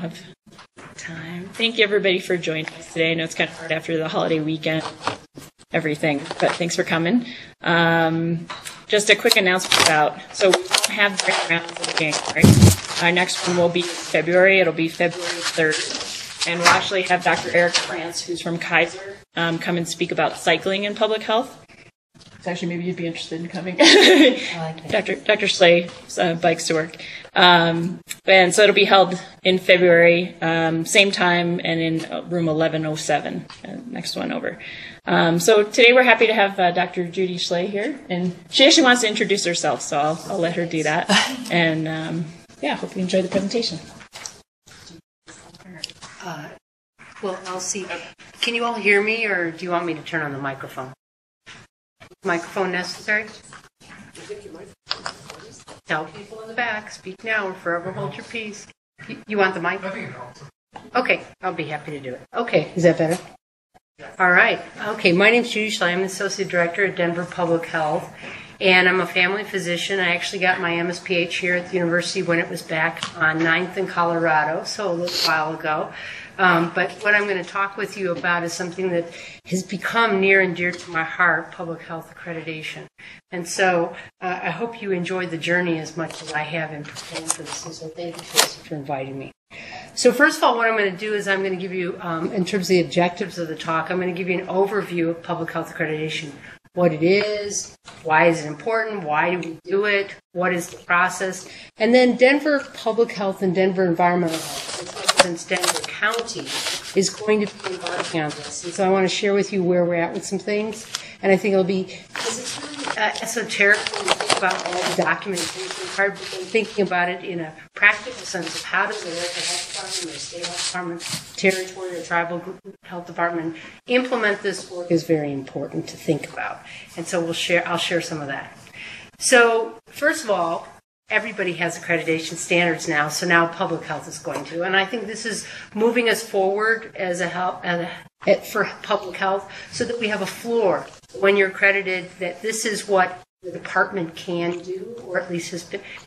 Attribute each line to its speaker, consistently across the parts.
Speaker 1: have time. Thank you, everybody, for joining us today. I know it's kind of hard after the holiday weekend, everything, but thanks for coming. Just a quick announcement so we won't have the grant rounds in January. Our next one will be in February. It'll be February 3rd. And we'll actually have Dr. Eric France, who's from Kaiser, come and speak about cycling in public health. Actually, maybe you'd be interested in coming. I like it. Dr. Slay bikes to work. And so it'll be held in February, same time, and in room 1107, next one over. So today we're happy to have Dr. Judy Schley here. And she actually wants to introduce herself, so I'll let her do that. And yeah, hope you enjoy the presentation.
Speaker 2: Well, I'll see. Can you all hear me, or do you want me to turn on the microphone? Microphone necessary? Tell people in the back, speak now or forever hold your peace. You want the mic? Okay, I'll be happy to do it. Okay, is that better? All right. Okay, my name's Judy Schley. I'm the Associate Director at Denver Public Health, and I'm a family physician. I actually got my MSPH here at the university when it was back on 9th in Colorado, so a little while ago. But what I'm going to talk with you about is something that has become near and dear to my heart, public health accreditation. And so I hope you enjoy the journey as much as I have in preparing for this. And so thank you for inviting me. So first of all, what I'm going to do is I'm going to give you, in terms of the objectives of the talk, I'm going to give you an overview of public health accreditation. What it is, why is it important, why do we do it, what is the process, and then Denver Public Health and Denver Environmental Health, since Denver County is going to be embarking on this. And so I want to share with you where we're at with some things, and I think it'll be, because it's really esoteric when you think about all the documentation required, but then thinking about it in a practical sense of how does the local health department or state health department, territory or tribal health department implement this work is very important to think about. And so I'll share some of that. So first of all, everybody has accreditation standards now, so now public health is going to. And I think this is moving us forward as for public health so that we have a floor when you're accredited that this is what the department can do, or at least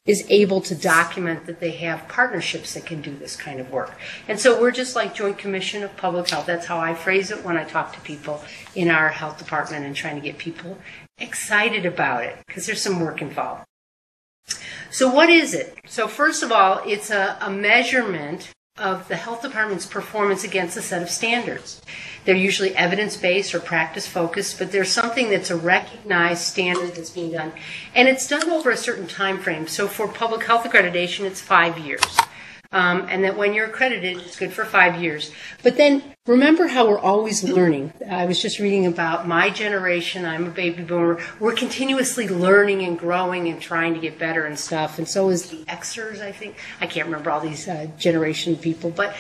Speaker 2: is able to document that they have partnerships that can do this kind of work. And so we're just like Joint Commission of Public Health. That's how I phrase it when I talk to people in our health department and trying to get people excited about it, because there's some work involved. So what is it? So first of all, it's a measurement of the health department's performance against a set of standards. They're usually evidence-based or practice-focused, but there's something that's a recognized standard that's being done. And it's done over a certain time frame. So for public health accreditation, it's 5 years. And that when you're accredited, it's good for 5 years. But then remember how we're always learning. I was just reading about my generation. I'm a baby boomer. We're continuously learning and growing and trying to get better and stuff. And so is the Xers, I think. I can't remember all these generation people. But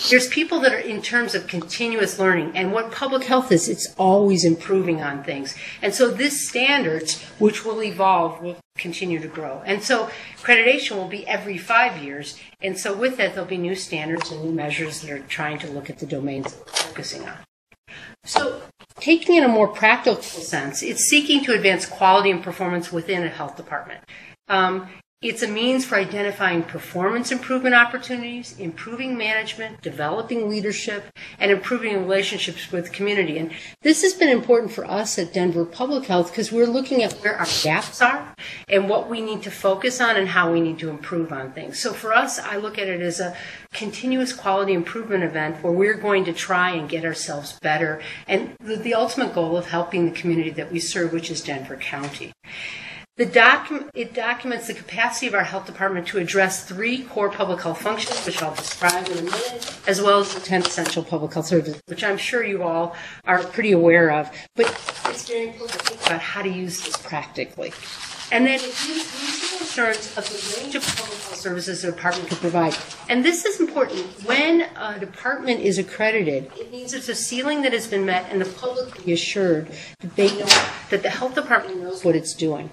Speaker 2: there's people that are in terms of continuous learning. And what public health is, it's always improving on things. And so this standards, which will evolve, will continue to grow. And so accreditation will be every 5 years. And so with that, there'll be new standards and new measures that are trying to look at the domains that we're focusing on. So taking it in a more practical sense, it's seeking to advance quality and performance within a health department. It's a means for identifying performance improvement opportunities, improving management, developing leadership, and improving relationships with the community. And this has been important for us at Denver Public Health because we're looking at where our gaps are and what we need to focus on and how we need to improve on things. So for us, I look at it as a continuous quality improvement event where we're going to try and get ourselves better and the ultimate goal of helping the community that we serve, which is Denver County. It documents the capacity of our health department to address 3 core public health functions, which I'll describe in a minute, as well as the 10 essential public health services, which I'm sure you all are pretty aware of. But it's very important to think about how to use this practically. And then it gives reasonable assurance of the range of public health services the department can provide. And this is important. When a department is accredited, it means it's a ceiling that has been met and the public can be assured that they know that the health department knows what it's doing.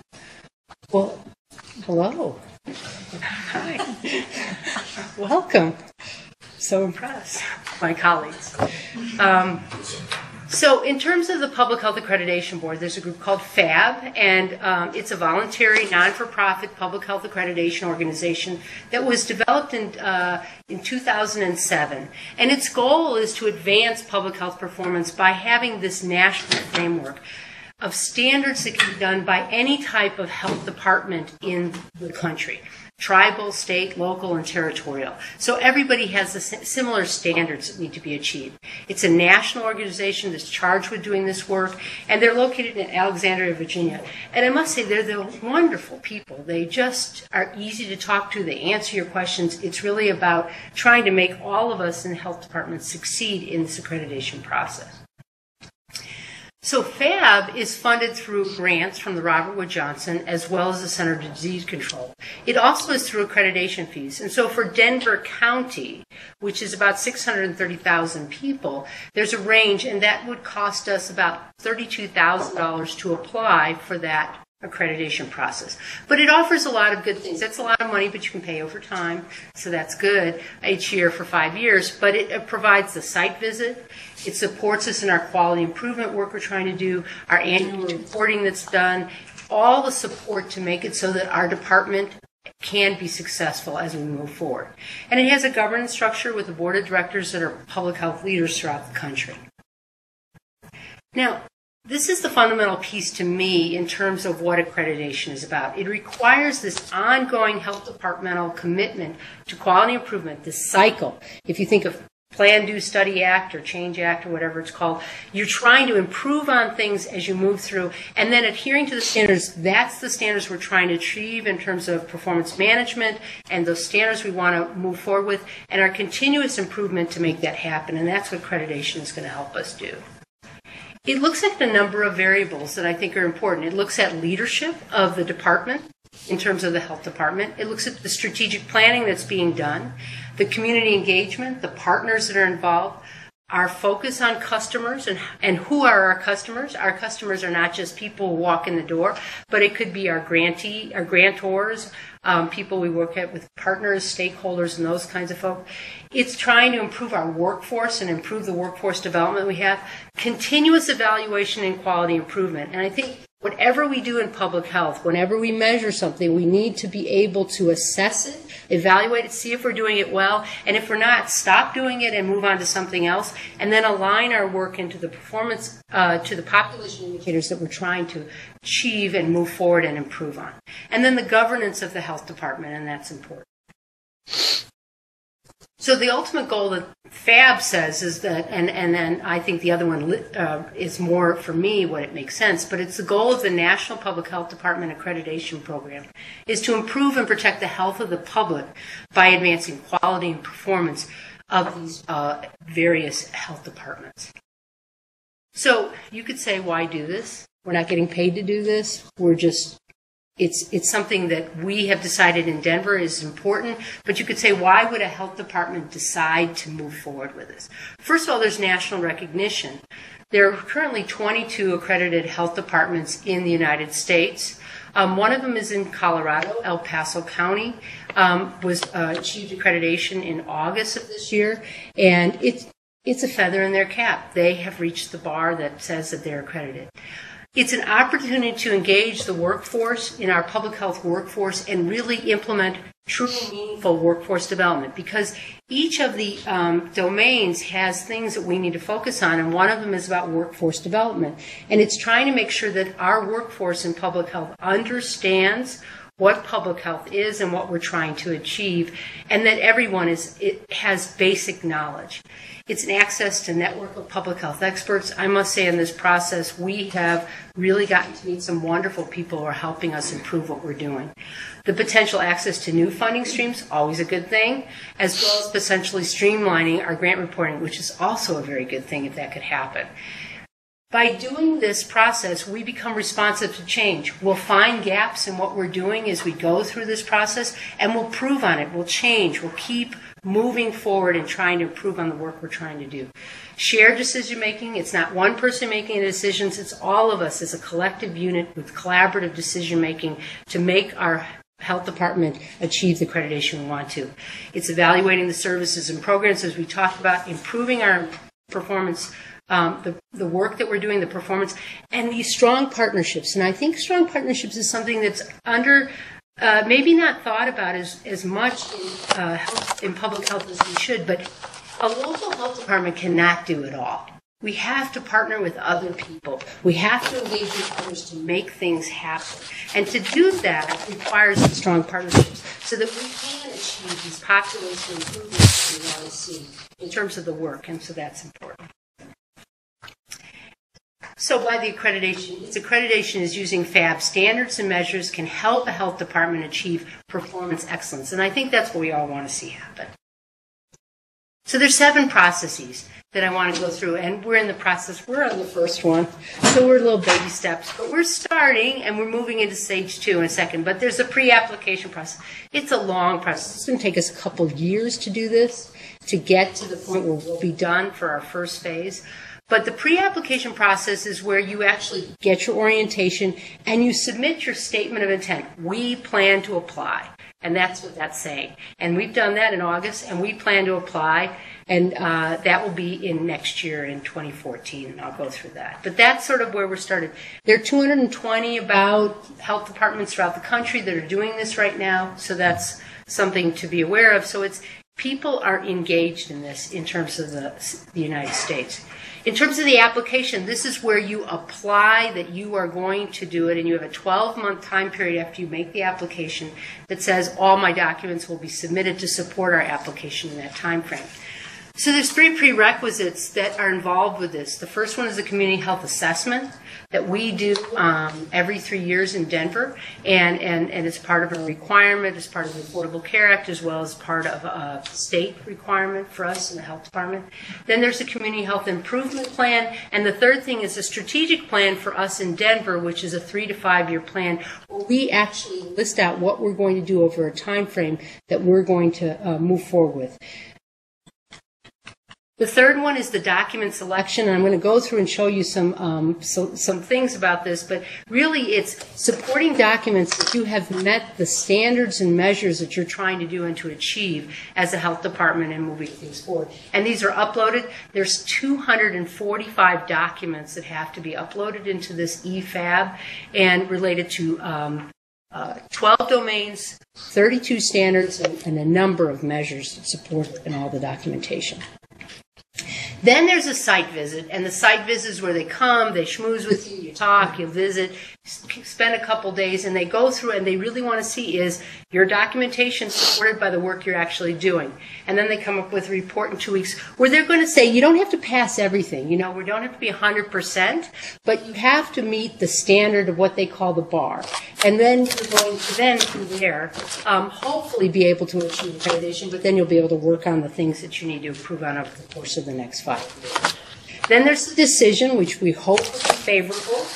Speaker 2: Well, hello. Hi. Welcome. So impressed, my colleagues. So in terms of the Public Health Accreditation Board, there's a group called FAB, and it's a voluntary, non-for-profit public health accreditation organization that was developed in 2007. And its goal is to advance public health performance by having this national framework of standards that can be done by any type of health department in the country. Tribal, state, local, and territorial. So everybody has the similar standards that need to be achieved. It's a national organization that's charged with doing this work, and they're located in Alexandria, Virginia. And I must say, they're wonderful people. They just are easy to talk to. They answer your questions. It's really about trying to make all of us in the health department succeed in this accreditation process. So FAB is funded through grants from the Robert Wood Johnson as well as the Center for Disease Control. It also is through accreditation fees. And so for Denver County, which is about 630,000 people, there's a range, and that would cost us about $32,000 to apply for that accreditation process. But it offers a lot of good things. That's a lot of money, but you can pay over time, so that's good, each year for 5 years. But it provides the site visit. It supports us in our quality improvement work we're trying to do, our annual reporting that's done, all the support to make it so that our department can be successful as we move forward. And it has a governance structure with a board of directors that are public health leaders throughout the country. Now, this is the fundamental piece to me in terms of what accreditation is about. It requires this ongoing health departmental commitment to quality improvement, this cycle. If you think of Plan, Do, Study Act or Change Act or whatever it's called, you're trying to improve on things as you move through, and then adhering to the standards. That's the standards we're trying to achieve in terms of performance management and those standards we want to move forward with, and our continuous improvement to make that happen, and that's what accreditation is going to help us do. It looks at a number of variables that I think are important. It looks at leadership of the department in terms of the health department. It looks at the strategic planning that's being done, the community engagement, the partners that are involved, our focus on customers and who are our customers. Our customers are not just people who walk in the door, but it could be our grantors, people we work at with partners, stakeholders, and those kinds of folks. It's trying to improve our workforce and improve the workforce development we have, continuous evaluation and quality improvement. And I think whatever we do in public health, whenever we measure something, we need to be able to assess it, evaluate it, see if we're doing it well, and if we're not, stop doing it and move on to something else, and then align our work into the performance, to the population indicators that we're trying to achieve and move forward and improve on. And then the governance of the health department, and that's important. So the ultimate goal that FAB says is that, and then I think the other one is more, for me, what it makes sense, but it's the goal of the National Public Health Department Accreditation Program, is to improve and protect the health of the public by advancing quality and performance of these various health departments. So you could say, why do this? We're not getting paid to do this. We're just... It's something that we have decided in Denver is important, but you could say, why would a health department decide to move forward with this? First of all, there's national recognition. There are currently 22 accredited health departments in the United States. One of them is in Colorado, El Paso County, achieved accreditation in August of this year, and it's a feather in their cap. They have reached the bar that says that they're accredited. It's an opportunity to engage the workforce in our public health workforce and really implement truly meaningful workforce development, because each of the domains has things that we need to focus on, and one of them is about workforce development. And it's trying to make sure that our workforce in public health understands what public health is and what we're trying to achieve, and that everyone has basic knowledge. It's an access to network of public health experts. I must say in this process, we have really gotten to meet some wonderful people who are helping us improve what we're doing. The potential access to new funding streams, always a good thing, as well as potentially streamlining our grant reporting, which is also a very good thing if that could happen. By doing this process, we become responsive to change. We'll find gaps in what we're doing as we go through this process, and we'll prove on it. We'll change. We'll keep moving forward and trying to improve on the work we're trying to do. Shared decision making, it's not one person making the decisions, it's all of us as a collective unit with collaborative decision making to make our health department achieve the accreditation we want to. It's evaluating the services and programs as we talked about, improving our performance the work that we're doing, the performance, and these strong partnerships. And I think strong partnerships is something that's under maybe not thought about as much in public health as we should, but a local health department cannot do it all. We have to partner with other people. We have to engage with others to make things happen. And to do that requires strong partnerships so that we can achieve these population improvements that we want to see in terms of the work. And so that's important. So by the accreditation, its accreditation is using FAB standards and measures can help a health department achieve performance excellence. And I think that's what we all want to see happen. So there's 7 processes that I want to go through, and we're in the process. We're on the first one, so we're little baby steps. But we're starting, and we're moving into stage 2 in a second. But there's a pre-application process. It's a long process. It's going to take us a couple of years to do this, to get to the point where we'll be done for our first phase. But the pre-application process is where you actually get your orientation, and you submit your statement of intent. We plan to apply. And that's what that's saying. And we've done that in August, and we plan to apply, and that will be in next year in 2014, and I'll go through that. But that's sort of where we're started. There are 220 about health departments throughout the country that are doing this right now, so that's something to be aware of. So it's people are engaged in this in terms of the United States. In terms of the application, this is where you apply that you are going to do it, and you have a 12-month time period after you make the application that says all my documents will be submitted to support our application in that time frame. So there's 3 prerequisites that are involved with this. The first one is a community health assessment that we do every 3 years in Denver, and it's part of a requirement, it's part of the Affordable Care Act, as well as part of a state requirement for us in the health department. Then there's a community health improvement plan, and the third thing is a strategic plan for us in Denver, which is a 3 to 5 year plan, where we actually list out what we're going to do over a time frame that we're going to move forward with. The third one is the document selection, and I'm going to go through and show you some things about this, but really it's supporting documents that you have met the standards and measures that you're trying to do and to achieve as a health department and moving things forward. And these are uploaded. There's 245 documents that have to be uploaded into this eFab and related to 12 domains, 32 standards, and a number of measures that support it in all the documentation. Then there's a site visit, and the site visit is where they come, they schmooze with you, you talk, you visit, spend a couple days, and they go through, and they really want to see is your documentation supported by the work you're actually doing. And then they come up with a report in 2 weeks where they're going to say you don't have to pass everything. You know, we don't have to be 100%, but you have to meet the standard of what they call the bar. And then you're going to then, from there, hopefully be able to achieve accreditation, but then you'll be able to work on the things that you need to improve on over the course of the next 5 years. Then there's the decision, which we hope will be favorable.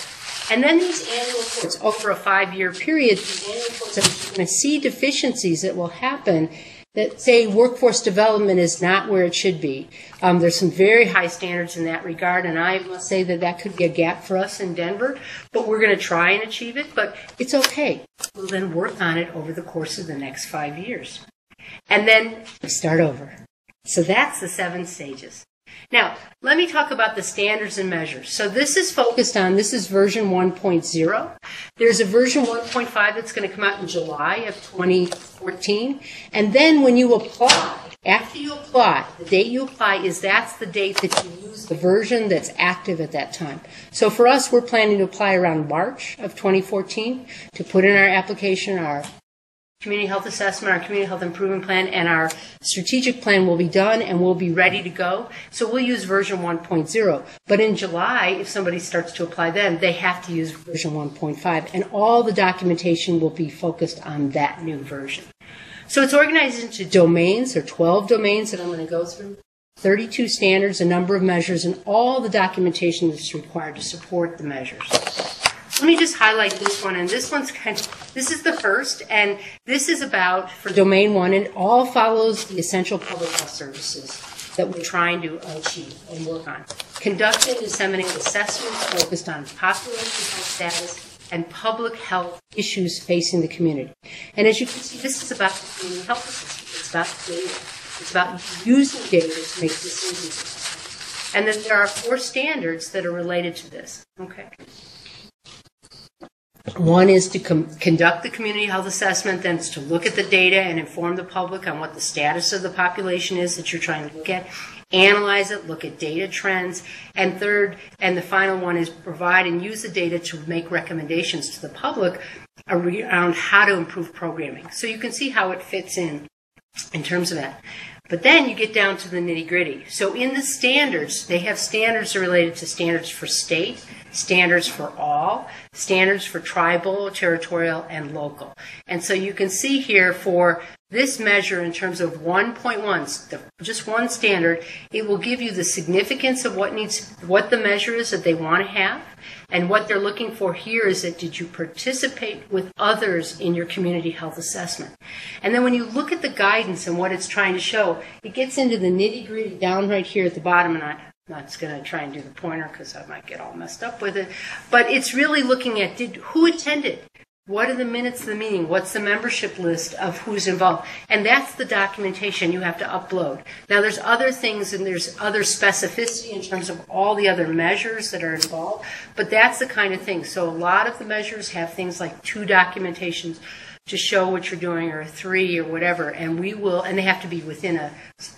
Speaker 2: And then these annual reports, over a 5-year period, these annual reports are going to see deficiencies that will happen that say workforce development is not where it should be. There's some very high standards in that regard, and I must say that that could be a gap for us in Denver, but we're going to try and achieve it, but it's okay. We'll then work on it over the course of the next 5 years. And then we start over. So that's the 7 stages. Now, let me talk about the standards and measures. So this is focused on, this is version 1.0. There's a version 1.5 that's going to come out in July of 2014. And then when you apply, after you apply, the date you apply that's the date that you use the version that's active at that time. So for us, we're planning to apply around March of 2014 to put in our application, our community health assessment, our community health improvement plan, and our strategic plan will be done and we'll be ready to go. So we'll use version 1.0. But in July, if somebody starts to apply then, they have to use version 1.5. And all the documentation will be focused on that new version. So it's organized into domains. There are 12 domains that I'm going to go through, 32 standards, a number of measures, and all the documentation that's required to support the measures. Let me just highlight this one, and this one's this is the first, and this is about, for Domain 1, and it all follows the essential public health services that we're trying to achieve and work on. Conduct and disseminate assessments focused on population health status and public health issues facing the community. And as you can see, this is about the community health system. It's about data. It's about using data to make decisions. And then there are 4 standards that are related to this. Okay. One is to conduct the community health assessment, then it's to look at the data and inform the public on what the status of the population is that you're trying to look at, analyze it, look at data trends, and third, and the final one is provide and use the data to make recommendations to the public around how to improve programming. So you can see how it fits in terms of that. But then you get down to the nitty-gritty. So in the standards, they have standards related to standards for state, standards for all, standards for tribal, territorial, and local. And so you can see here for this measure in terms of 1.1, just one standard, it will give you the significance of what the measure is that they want to have. And what they're looking for here is that did you participate with others in your community health assessment? And then when you look at the guidance and what it's trying to show, it gets into the nitty-gritty down right here at the bottom, and I'm not going to try and do the pointer because I might get all messed up with it. But it's really looking at who attended? What are the minutes of the meeting? What's the membership list of who's involved? And that's the documentation you have to upload. Now, there's other things and there's other specificity in terms of all the other measures that are involved, but that's the kind of thing. So a lot of the measures have things like 2 documentations to show what you're doing, or 3 or whatever, and they have to be within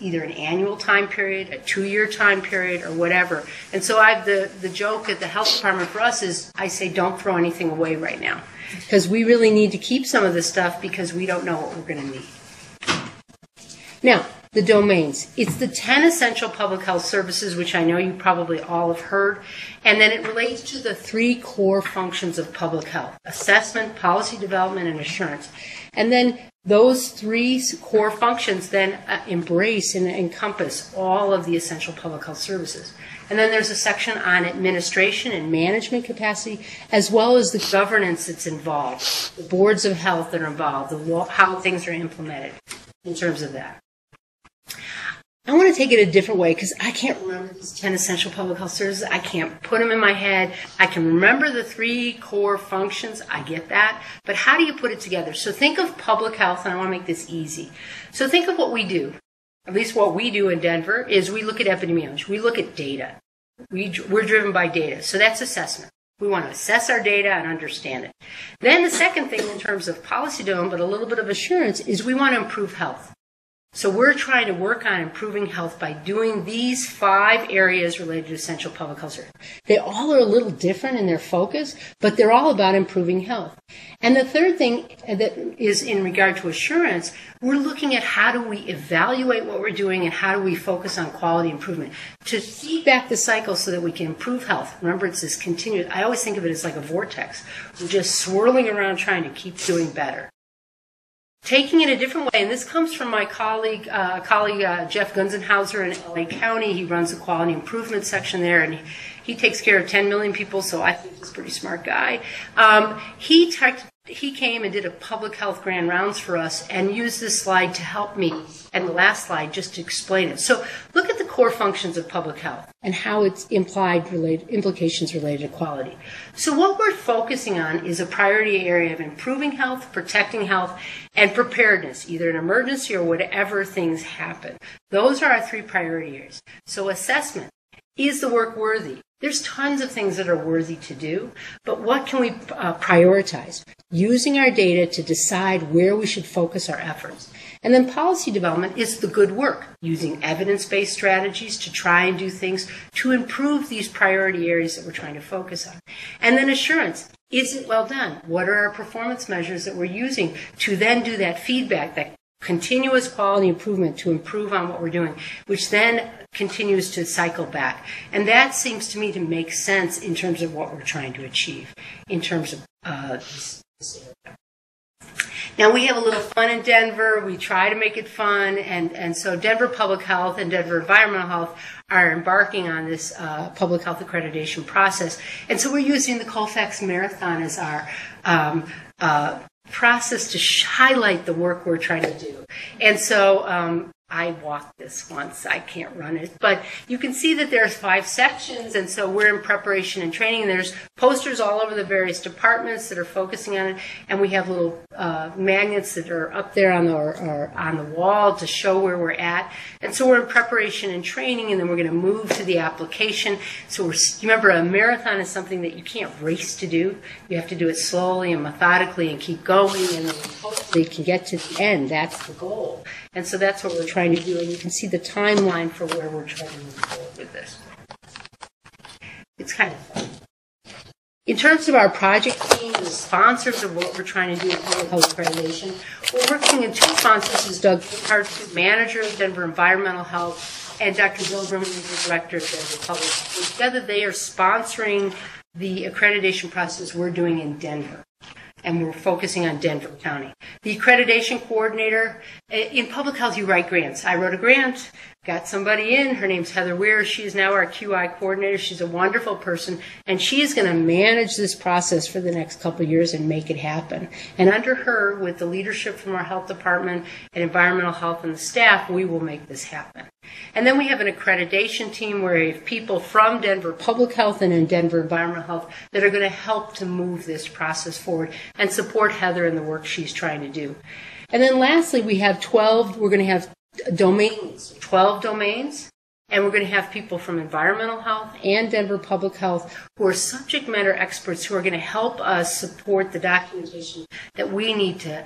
Speaker 2: either an annual time period, a 2-year time period, or whatever. And so the joke at the health department for us is I say don't throw anything away right now, because we really need to keep some of this stuff because we don't know what we're going to need. Now, the domains. It's the 10 essential public health services, which I know you probably all have heard, and then it relates to the 3 core functions of public health: assessment, policy development, and assurance. And then those 3 core functions then embrace and encompass all of the essential public health services. And then there's a section on administration and management capacity, as well as the governance that's involved, the boards of health that are involved, how things are implemented in terms of that. I want to take it a different way because I can't remember these 10 essential public health services. I can't put them in my head. I can remember the 3 core functions. I get that. But how do you put it together? So think of public health, and I want to make this easy. So think of what we do. At least what we do in Denver is we look at epidemiology. We look at data. We're driven by data. So that's assessment. We want to assess our data and understand it. Then the second thing in terms of policy development, but a little bit of assurance, is we want to improve health. So we're trying to work on improving health by doing these 5 areas related to essential public health services. They all are a little different in their focus, but they're all about improving health. And the third thing that is in regard to assurance, we're looking at how do we evaluate what we're doing and how do we focus on quality improvement to feed back the cycle so that we can improve health. Remember, it's this continuous, I always think of it as like a vortex. We're just swirling around trying to keep doing better. Taking it a different way, and this comes from my colleague Jeff Gunzenhauser in LA County. He runs the quality improvement section there, and he takes care of 10 million people, so I think he's a pretty smart guy. He came and did a public health grand rounds for us and used this slide to help me, and the last slide just to explain it. So look at the core functions of public health and how it's implications related to quality. So what we're focusing on is a priority area of improving health, protecting health, and preparedness, either an emergency or whatever things happen. Those are our 3 priority areas. So assessment. Is the work worthy? There's tons of things that are worthy to do, but what can we prioritize? Using our data to decide where we should focus our efforts. And then policy development is the good work, using evidence-based strategies to try and do things to improve these priority areas that we're trying to focus on. And then assurance. Is it well done? What are our performance measures that we're using to then do that feedback, that continuous quality improvement to improve on what we're doing, which then continues to cycle back. And that seems to me to make sense in terms of what we're trying to achieve in terms of this area. Now, we have a little fun in Denver. We try to make it fun. And so Denver Public Health and Denver Environmental Health are embarking on this public health accreditation process. And so we're using the Colfax Marathon as our process to highlight the work we're trying to do. And so I walked this once. I can't run it. But you can see that there's 5 sections, and so we're in preparation and training. And there's posters all over the various departments that are focusing on it, and we have little magnets that are up there on the wall to show where we're at. And so we're in preparation and training, and then we're going to move to the application. So remember, a marathon is something that you can't race to do. You have to do it slowly and methodically and keep going, and then hopefully you can get to the end. That's the goal. And so that's what we're trying to do, and you can see the timeline for where we're trying to move forward with this. It's kind of fun. In terms of our project team, the sponsors of what we're trying to do with Public Health Accreditation, we're working in 2 sponsors. This is Doug Hart, manager of Denver Environmental Health, and Dr. Bill Grimmel, the director of Denver Public Health. Together, they are sponsoring the accreditation process we're doing in Denver. And we're focusing on Denver County. The accreditation coordinator, in public health, you write grants. I wrote a grant, got somebody in. Her name's Heather Weir. She is now our QI coordinator. She's a wonderful person, and she is going to manage this process for the next couple of years and make it happen. And under her, with the leadership from our health department and environmental health and the staff, we will make this happen. And then we have an accreditation team where we have people from Denver Public Health and in Denver Environmental Health that are going to help to move this process forward and support Heather in the work she's trying to do. And then lastly, we have 12, we're going to have domains, 12 domains, and we're going to have people from environmental health and Denver Public Health who are subject matter experts who are going to help us support the documentation that we need to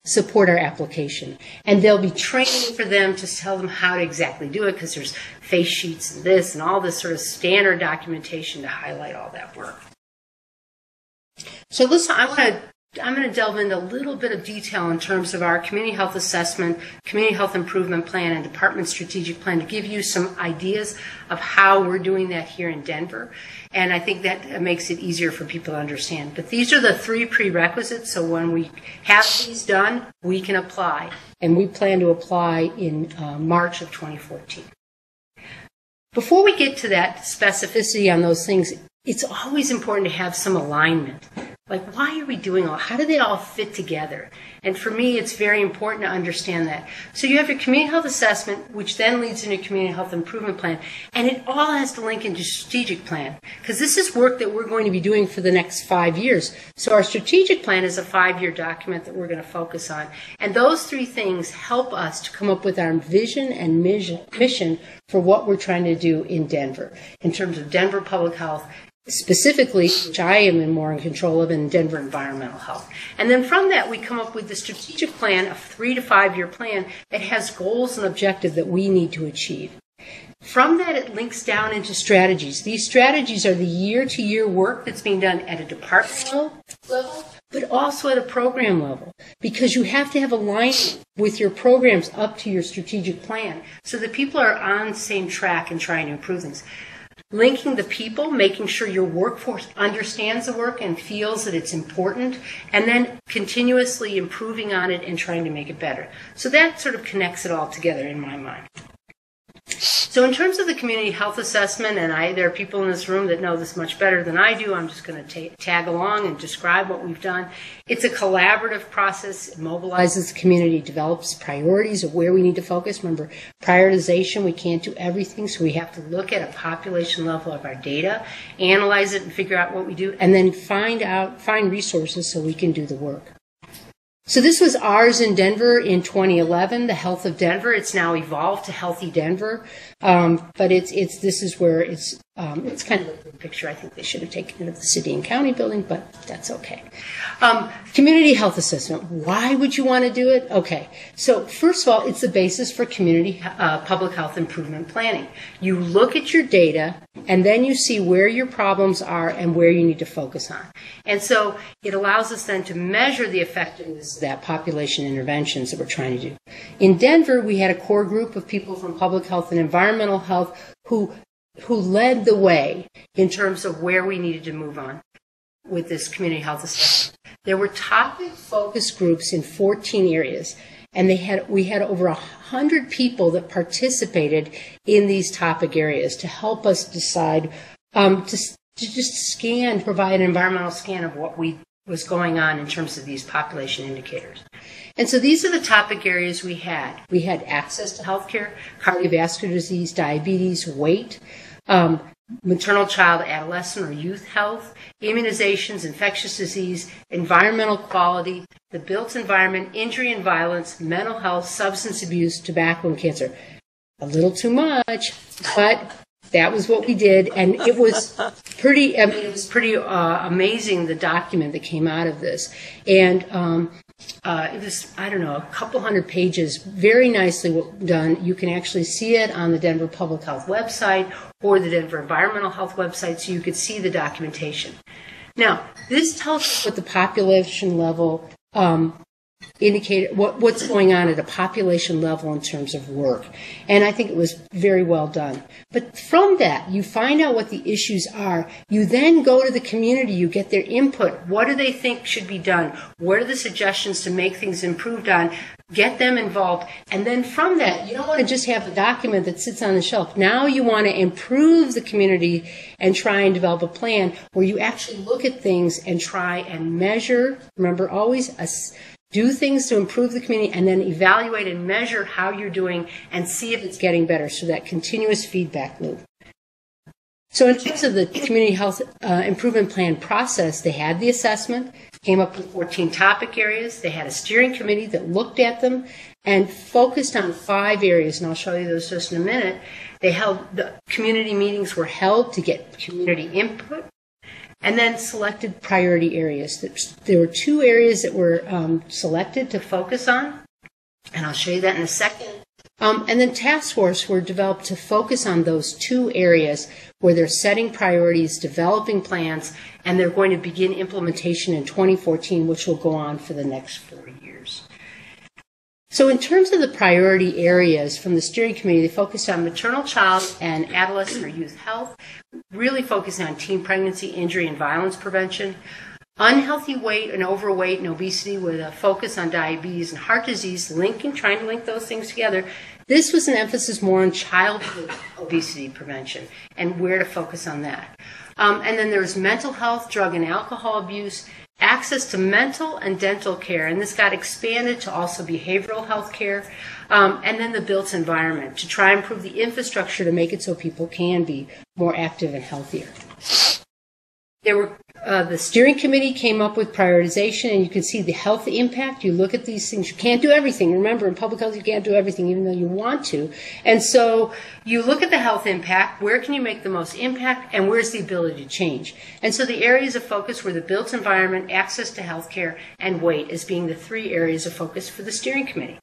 Speaker 2: support our application. And there'll be training for them to tell them how to exactly do it, because there's face sheets and this and all this sort of standard documentation to highlight all that work. So listen, I'm going to delve into a little bit of detail in terms of our community health assessment, community health improvement plan, and department strategic plan to give you some ideas of how we're doing that here in Denver. And I think that makes it easier for people to understand. But these are the 3 prerequisites, so when we have these done, we can apply. And we plan to apply in March of 2014. Before we get to that specificity on those things, it's always important to have some alignment. Like, why are we doing all? How do they all fit together? And for me, it's very important to understand that. So you have your community health assessment, which then leads into your community health improvement plan, and it all has to link into strategic plan, because this is work that we're going to be doing for the next 5 years. So our strategic plan is a 5-year document that we're going to focus on, and those 3 things help us to come up with our vision and mission for what we're trying to do in Denver, in terms of Denver public health, specifically, which I am more in control of, in Denver Environmental Health. And then from that, we come up with the strategic plan, a 3 to 5 year plan that has goals and objectives that we need to achieve. From that, it links down into strategies. These strategies are the year-to-year work that's being done at a departmental level, but also at a program level, because you have to have alignment with your programs up to your strategic plan so that people are on the same track and trying to improve things. Linking the people, making sure your workforce understands the work and feels that it's important, and then continuously improving on it and trying to make it better. So that sort of connects it all together in my mind. So in terms of the community health assessment, and there are people in this room that know this much better than I do. I'm just going to tag along and describe what we've done. It's a collaborative process. It mobilizes the community, develops priorities of where we need to focus. Remember, prioritization, we can't do everything, so we have to look at a population level of our data, analyze it and figure out what we do, and then find resources so we can do the work. So this was ours in Denver in 2011, the Health of Denver. It's now evolved to Healthy Denver, but this is where it's kind of a good picture. I think they should have taken it of the city and county building, but that's okay. Community health assessment. Why would you want to do it? Okay, so first of all, it's the basis for community public health improvement planning. You look at your data, and then you see where your problems are and where you need to focus on. And so it allows us then to measure the effectiveness of that population interventions that we're trying to do. In Denver, we had a core group of people from public health and environmental health who led the way in terms of where we needed to move on with this community health assessment. There were topic focus groups in 14 areas, and we had over 100 people that participated in these topic areas to help us decide, to just provide an environmental scan of what was going on in terms of these population indicators. And so these are the topic areas we had. We had access to healthcare, cardiovascular disease, diabetes, weight, maternal, child, adolescent, or youth health, immunizations, infectious disease, environmental quality, the built environment, injury and violence, mental health, substance abuse, tobacco, and cancer. A little too much, but that was what we did, and it was pretty. I mean, it was pretty amazing, the document that came out of this, and it was, I don't know, a couple hundred pages, very nicely done. You can actually see it on the Denver Public Health website or the Denver Environmental Health website, so you could see the documentation. Now, this tells us what the population level indicated, what's going on at a population level in terms of work. And I think it was very well done. But from that, you find out what the issues are. You then go to the community, you get their input. What do they think should be done? What are the suggestions to make things improved on? Get them involved. And then from that, you don't want to just have a document that sits on the shelf. Now you want to improve the community and try and develop a plan where you actually look at things and try and measure. Remember, always do things to improve the community and then evaluate and measure how you're doing and see if it's getting better. So that continuous feedback loop. So in terms of the community health improvement plan process, they had the assessment, came up with 14 topic areas. They had a steering committee that looked at them and focused on 5 areas, and I'll show you those just in a minute. The community meetings were held to get community input, and then selected priority areas. There were 2 areas that were selected to focus on, and I'll show you that in a second. And then task force were developed to focus on those 2 areas where they're setting priorities, developing plans, and they're going to begin implementation in 2014, which will go on for the next 4 years. So in terms of the priority areas from the steering committee, they focused on maternal, child, and adolescent or youth health, really focusing on teen pregnancy, injury, and violence prevention, unhealthy weight and overweight and obesity with a focus on diabetes and heart disease, trying to link those things together. This was an emphasis more on childhood obesity prevention and where to focus on that. And then there was mental health, drug and alcohol abuse, access to mental and dental care, and this got expanded to also behavioral health care, and then the built environment to try and improve the infrastructure to make it so people can be more active and healthier. The steering committee came up with prioritization, and you can see the health impact. You look at these things. You can't do everything. Remember, in public health, you can't do everything, even though you want to. And so you look at the health impact. Where can you make the most impact, and where's the ability to change? And so the areas of focus were the built environment, access to health care, and weight as being the 3 areas of focus for the steering committee.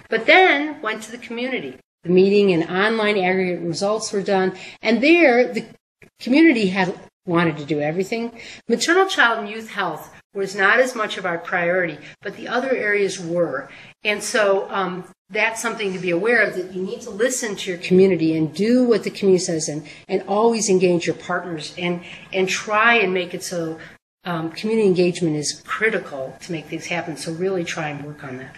Speaker 2: But then went to the community. The meeting and online aggregate results were done, and there the community wanted to do everything. Maternal, child, and youth health was not as much of our priority, but the other areas were. And so that's something to be aware of, that you need to listen to your community and do what the community says, and always engage your partners and try and make it so community engagement is critical to make things happen. So really try and work on that.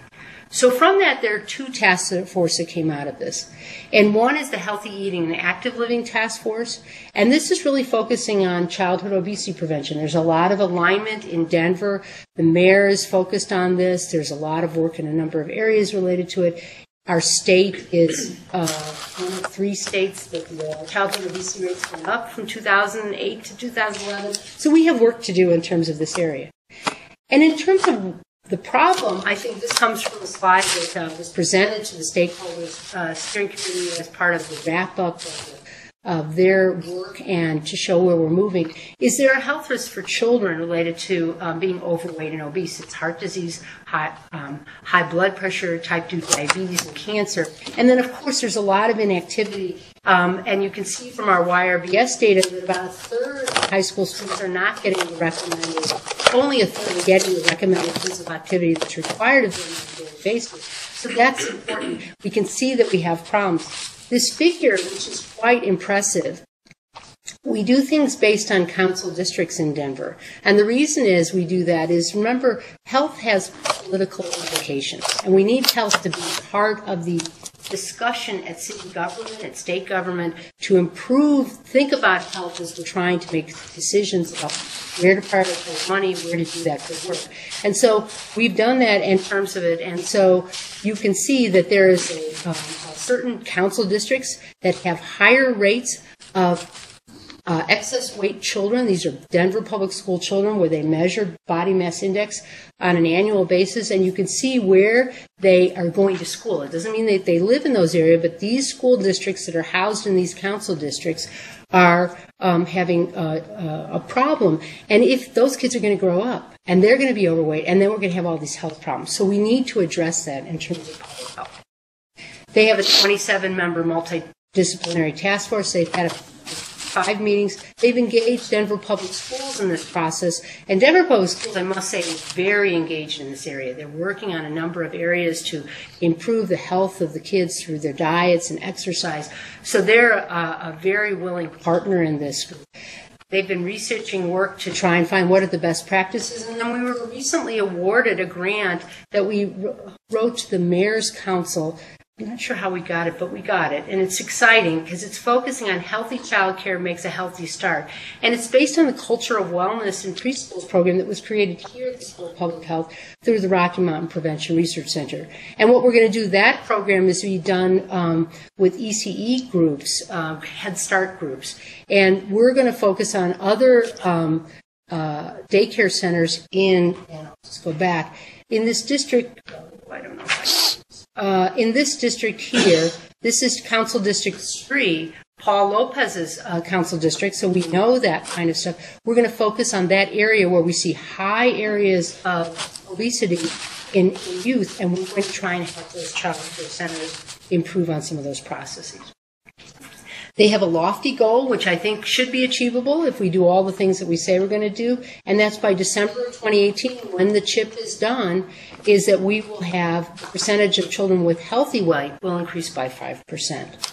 Speaker 2: So from that, there are 2 task forces that came out of this. And one is the Healthy Eating and Active Living Task Force. And this is really focusing on childhood obesity prevention. There's a lot of alignment in Denver. The mayor is focused on this. There's a lot of work in a number of areas related to it. Our state is one of 3 states that the childhood obesity rates went up from 2008 to 2011. So we have work to do in terms of this area. And in terms of the problem, I think this comes from a slide that was presented to the stakeholders steering committee as part of the wrap-up of their work and to show where we're moving. Is there a health risk for children related to being overweight and obese? It's heart disease, high blood pressure, type 2 diabetes, and cancer. And then, of course, there's a lot of inactivity. And you can see from our YRBS data that about 1/3 of high school students are not getting the recommended, only 1/3 are getting the recommended physical activity that's required of them on a daily basis. So that's important. We can see that we have problems. This figure, which is quite impressive, we do things based on council districts in Denver. And the reason is we do that is, remember, health has political implications. And we need health to be part of the discussion at city government, at state government, to improve, think about health as we're trying to make decisions about where to prioritize money, where to do that good work. And so we've done that in terms of it. And so you can see that there is certain council districts that have higher rates of excess weight children. These are Denver public school children where they measure body mass index on an annual basis, and you can see where they are going to school. It doesn't mean that they live in those areas, but these school districts that are housed in these council districts are having a problem. And if those kids are going to grow up and they're going to be overweight, and then we're going to have all these health problems. So we need to address that in terms of public health. They have a 27-member multidisciplinary task force. They've had 5 meetings. They've engaged Denver Public Schools in this process. And Denver Public Schools, I must say, is very engaged in this area. They're working on a number of areas to improve the health of the kids through their diets and exercise. So they're a very willing partner in this group. They've been researching work to try and find what are the best practices. And then we were recently awarded a grant that we wrote to the Mayor's Council. I'm not sure how we got it, but we got it. And it's exciting because it's focusing on healthy child care makes a healthy start. And it's based on the Culture of Wellness in Preschools program that was created here at the School of Public Health through the Rocky Mountain Prevention Research Center. And what we're going to do, that program is to be done with ECE groups, Head Start groups. And we're going to focus on other daycare centers in, and I'll just go back, in this district, I don't know if I in this district here, this is Council District 3, Paul Lopez's council district, so we know that kind of stuff. We're going to focus on that area where we see high areas of obesity in youth, and we're going to try and help those child care centers improve on some of those processes. They have a lofty goal, which I think should be achievable if we do all the things that we say we're going to do, and that's by December of 2018, when the CHIP is done, is that we will have the percentage of children with healthy weight will increase by 5%.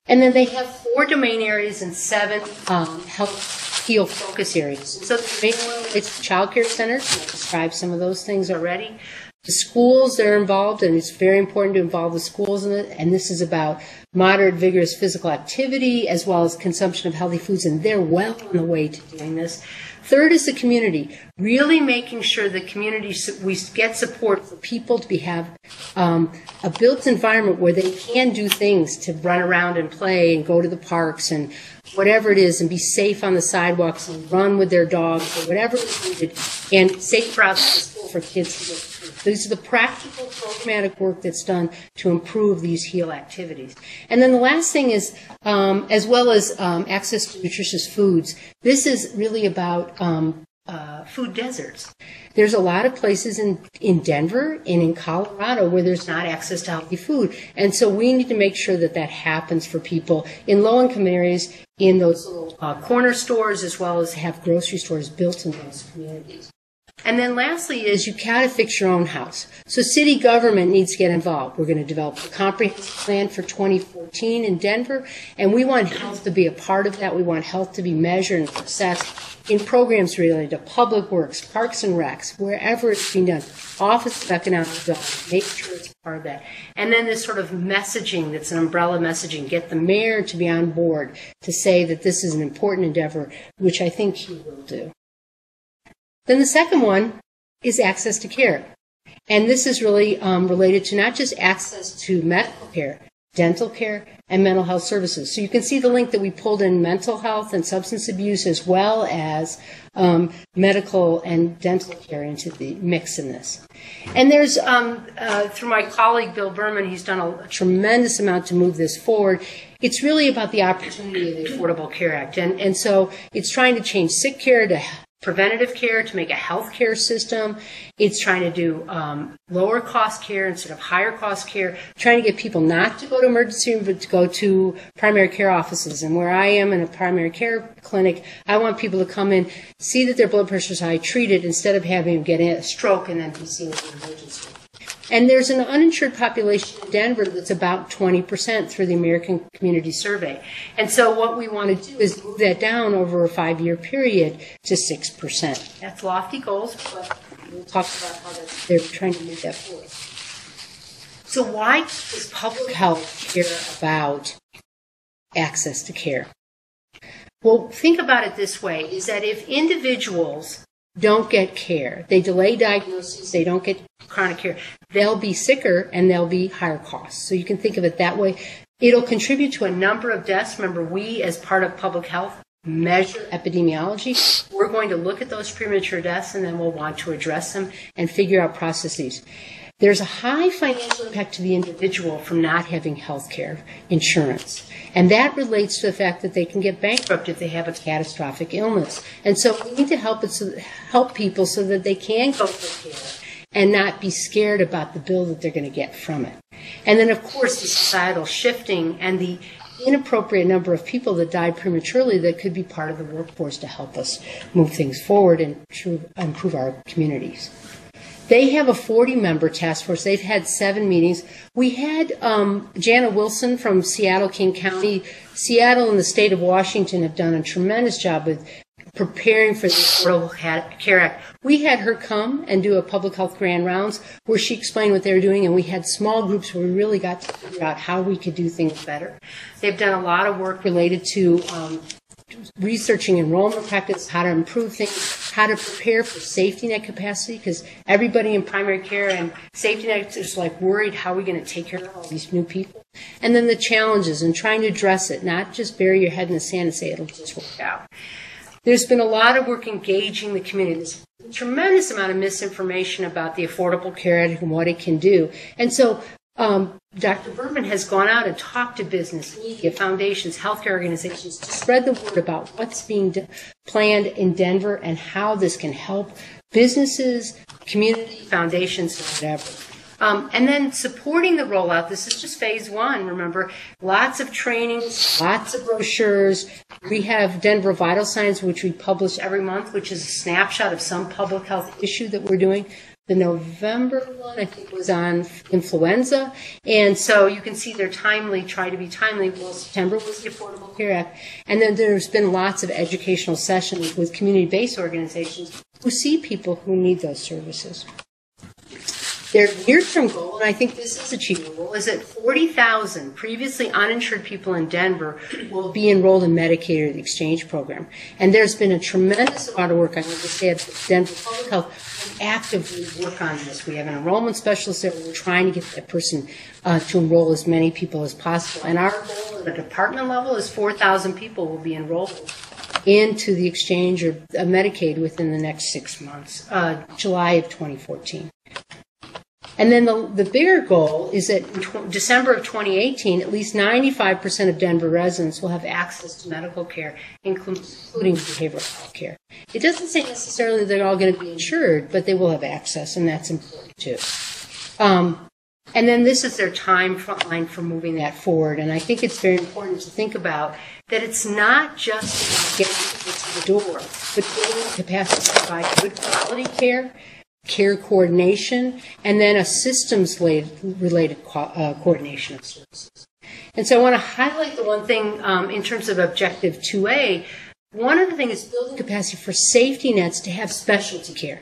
Speaker 2: And then they have 4 domain areas and 7 health heal focus areas. So the main one is child care centers. I described some of those things already. The schools that are involved, and it's very important to involve the schools in it, and this is about moderate, vigorous physical activity as well as consumption of healthy foods, and they're well on the way to doing this. Third is the community, really making sure the community, we get support for people to have a built environment where they can do things, to run around and play and go to the parks and whatever it is, and be safe on the sidewalks and run with their dogs or whatever is needed, and safe routes to school for kids to go through. These are the practical programmatic work that's done to improve these HEAL activities. And then the last thing is, as well as access to nutritious foods, this is really about food deserts. There's a lot of places in Denver and in Colorado where there's not access to healthy food. And so we need to make sure that that happens for people in low-income areas, in those little corner stores, as well as have grocery stores built in those communities. And then lastly is you got to fix your own house. So city government needs to get involved. We're going to develop a comprehensive plan for 2014 in Denver, and we want health to be a part of that. We want health to be measured and assessed in programs related to public works, parks and recs, wherever it's being done. Office of Economic Development, make sure it's part of that. And then this sort of messaging that's an umbrella messaging, get the mayor to be on board to say that this is an important endeavor, which I think he will do. Then the second one is access to care. And this is really related to not just access to medical care, dental care, and mental health services. So you can see the link that we pulled in mental health and substance abuse as well as medical and dental care into the mix in this. And there's, through my colleague Bill Berman, he's done a tremendous amount to move this forward. It's really about the opportunity of the Affordable Care Act. And so it's trying to change sick care to preventative care, to make a health care system. It's trying to do lower cost care instead of higher cost care, trying to get people not to go to emergency room but to go to primary care offices. And where I am in a primary care clinic, I want people to come in, see that their blood pressure is high, treat it instead of having them get a stroke and then be seen in an emergency room. And there's an uninsured population in Denver that's about 20% through the American Community Survey. And so what we want to do is move that down over a 5-year period to 6%. That's lofty goals, but we'll talk about how they're trying to move that forward. So why does public health care about access to care? Well, think about it this way, is that if individuals don't get care, they delay diagnosis, they don't get chronic care, they'll be sicker and they'll be higher costs. So you can think of it that way. It'll contribute to a number of deaths. Remember, we, as part of public health, measure epidemiology. We're going to look at those premature deaths, and then we'll want to address them and figure out processes. There's a high financial impact to the individual from not having health care insurance. And that relates to the fact that they can get bankrupt if they have a catastrophic illness. And so we need to help people so that they can go for care and not be scared about the bill that they're going to get from it. And then, of course, the societal shifting and the inappropriate number of people that died prematurely that could be part of the workforce to help us move things forward and improve our communities. They have a 40-member task force. They've had 7 meetings. We had Jana Wilson from Seattle, King County. Seattle and the state of Washington have done a tremendous job with preparing for the Affordable Care Act. We had her come and do a public health grand rounds where she explained what they were doing, and we had small groups where we really got to figure out how we could do things better. They've done a lot of work related to researching enrollment practice, how to improve things, how to prepare for safety net capacity, because everybody in primary care and safety net is like worried, how are we going to take care of all these new people? And then the challenges and trying to address it, not just bury your head in the sand and say it'll just work out. There's been a lot of work engaging the community. There's a tremendous amount of misinformation about the Affordable Care Act and what it can do. And so Dr. Berman has gone out and talked to business, media, foundations, healthcare organizations to spread the word about what's being planned in Denver and how this can help businesses, community, foundations, whatever. And then supporting the rollout. This is just phase 1. Remember, lots of trainings, lots of brochures. We have Denver Vital Signs, which we publish every month, which is a snapshot of some public health issue that we're doing. The November one, I think, was on influenza. And so you can see they're timely, try to be timely. Well, September was the Affordable Care Act. And then there's been lots of educational sessions with community-based organizations who see people who need those services. Their near-term goal, and I think this is achievable, is that 40,000 previously uninsured people in Denver will be enrolled in Medicaid or the exchange program. And there's been a tremendous amount of work, I want to say, at Denver Public Health, actively work on this. We have an enrollment specialist there. We're trying to get that person to enroll as many people as possible. And our goal at the department level is 4,000 people will be enrolled into the exchange or Medicaid within the next 6 months, July of 2014. And then the bigger goal is that in December of 2018, at least 95% of Denver residents will have access to medical care, including behavioral health care. It doesn't say necessarily they're all going to be insured, but they will have access, and that's important too. And then this is their timeline for moving that forward. And I think it's very important to think about that it's not just getting people to the door, but building capacity to provide good quality care coordination, and then a systems-related coordination of services. And so I want to highlight the one thing in terms of Objective 2A. One of the things is building capacity for safety nets to have specialty care.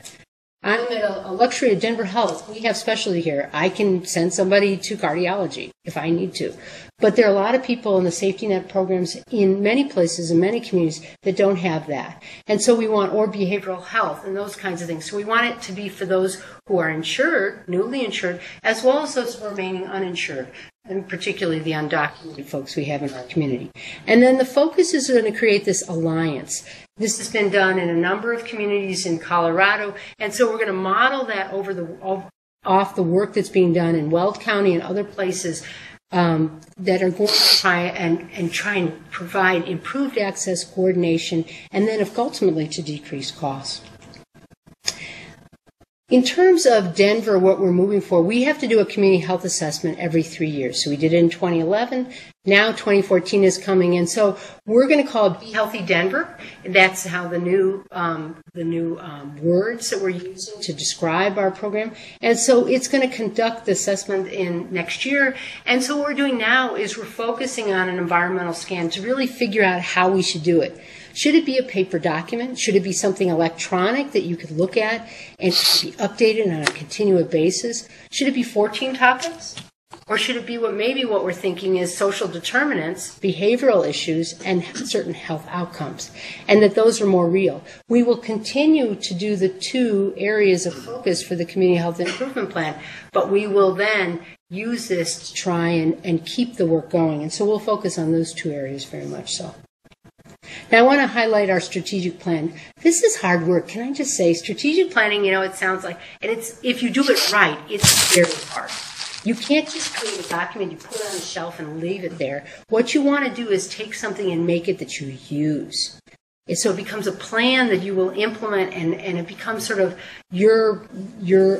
Speaker 2: I'm at a luxury of Denver Health. We have specialty care. I can send somebody to cardiology if I need to. But there are a lot of people in the safety net programs in many places, in many communities, that don't have that. And so we want, or behavioral health and those kinds of things. So we want it to be for those who are insured, newly insured, as well as those who are remaining uninsured, and particularly the undocumented folks we have in our community. And then the focus is going to create this alliance. This has been done in a number of communities in Colorado, and so we're going to model that off the work that's being done in Weld County and other places that are going to try and provide improved access, coordination, and then ultimately to decrease costs. In terms of Denver, what we're moving for, we have to do a community health assessment every 3 years. So we did it in 2011. Now 2014 is coming in. So we're going to call it Be Healthy Denver. And that's how the new words that we're using to describe our program. And so it's going to conduct the assessment in next year. And so what we're doing now is we're focusing on an environmental scan to really figure out how we should do it. Should it be a paper document? Should it be something electronic that you could look at and be updated on a continual basis? Should it be 14 topics? Or should it be maybe what we're thinking is social determinants, behavioral issues, and certain health outcomes, and that those are more real? We will continue to do the 2 areas of focus for the Community Health Improvement Plan, but we will then use this to try and keep the work going. And so we'll focus on those 2 areas very much so. Now, I want to highlight our strategic plan. This is hard work. Can I just say, strategic planning, it sounds like, and if you do it right, it's very hard. You can't just create a document, you put it on a shelf and leave it there. What you want to do is take something and make it that you use. And so it becomes a plan that you will implement, and it becomes sort of your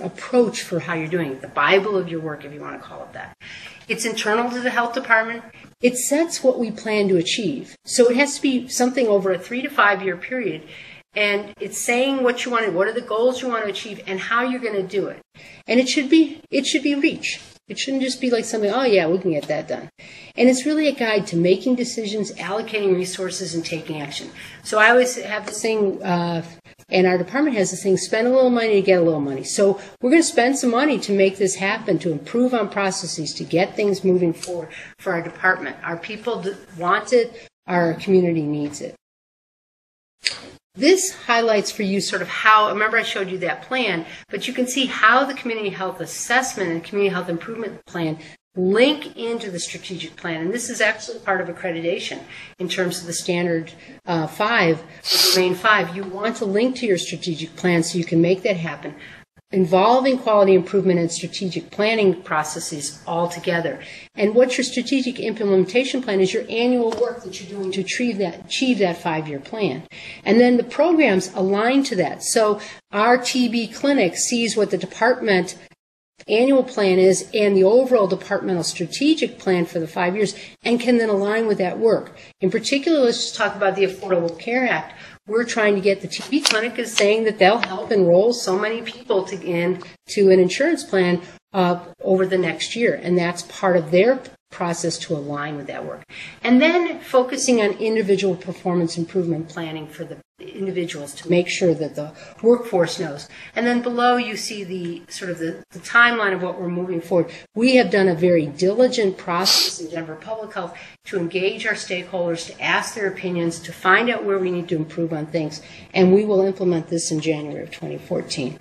Speaker 2: approach for how you're doing it, the Bible of your work, if you want to call it that. It's internal to the health department. It sets what we plan to achieve. So it has to be something over a 3 to 5 year period. And it's saying what you want to, what are the goals you want to achieve, and how you're going to do it. And it should be reach. It shouldn't just be like something, oh yeah, we can get that done. And it's really a guide to making decisions, allocating resources, and taking action. So I always have this thing, and our department has this thing, spend a little money to get a little money. So we're going to spend some money to make this happen, to improve on processes, to get things moving forward for our department. Our people want it, our community needs it. This highlights for you sort of how, remember I showed you that plan, but you can see how the community health assessment and community health improvement plan link into the strategic plan. And this is actually part of accreditation in terms of the standard 5, domain 5. You want to link to your strategic plan so you can make that happen, involving quality improvement and strategic planning processes all together. And what your strategic implementation plan is your annual work that you're doing to achieve that 5-year plan. And then the programs align to that. So our TB clinic sees what the department annual plan is and the overall departmental strategic plan for the 5 years, and can then align with that work. In particular, let's just talk about the Affordable Care Act. We're trying to get the TB clinic is saying that they'll help enroll so many people into an insurance plan over the next year, and that's part of their process to align with that work. And then focusing on individual performance improvement planning for the individuals to make sure that the workforce knows. And then below you see the sort of the timeline of what we're moving forward. We have done a very diligent process in Denver Public Health to engage our stakeholders, to ask their opinions, to find out where we need to improve on things, and we will implement this in January of 2014.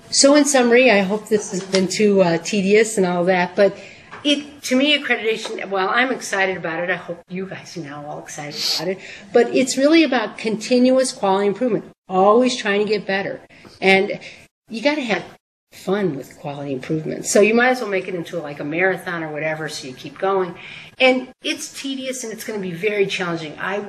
Speaker 2: So in summary, I hope this has been too tedious and all that, but to me, accreditation, well, I'm excited about it. I hope you guys are now all excited about it. But it's really about continuous quality improvement, always trying to get better. And you got to have fun with quality improvement. So you might as well make it into like a marathon or whatever, so you keep going. And it's tedious and it's going to be very challenging. I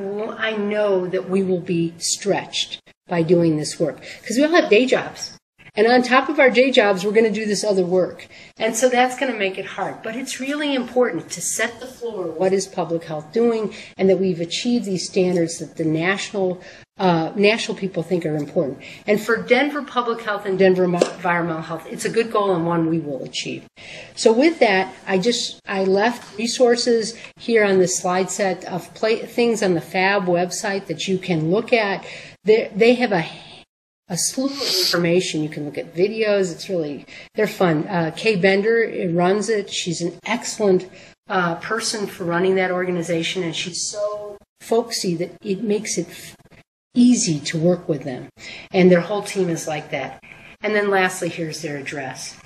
Speaker 2: know that we will be stretched by doing this work because we all have day jobs. And on top of our day jobs, we're going to do this other work. And so that's going to make it hard. But it's really important to set the floor, what is public health doing, and that we've achieved these standards that the national people think are important. And for Denver Public Health and Denver Environmental Health, it's a good goal and one we will achieve. So with that, I left resources here on this slide set of things on the FAB website that you can look at. They have a slew of information. You can look at videos. They're fun. Kay Bender runs it. She's an excellent person for running that organization, and she's so folksy that it makes it easy to work with them. And their whole team is like that. And then lastly, here's their address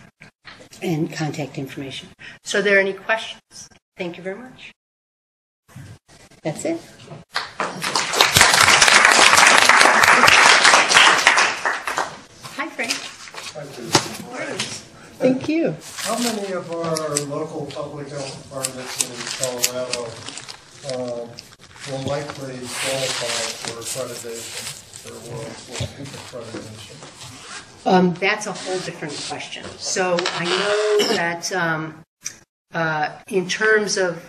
Speaker 2: and contact information. So are there any questions? Thank you very much. That's it. Hi, Frank.
Speaker 3: Hi,
Speaker 2: Thank you.
Speaker 3: How many of our local public health departments in Colorado will likely qualify for accreditation, for World accreditation?
Speaker 2: That's a whole different question. So I know that in terms of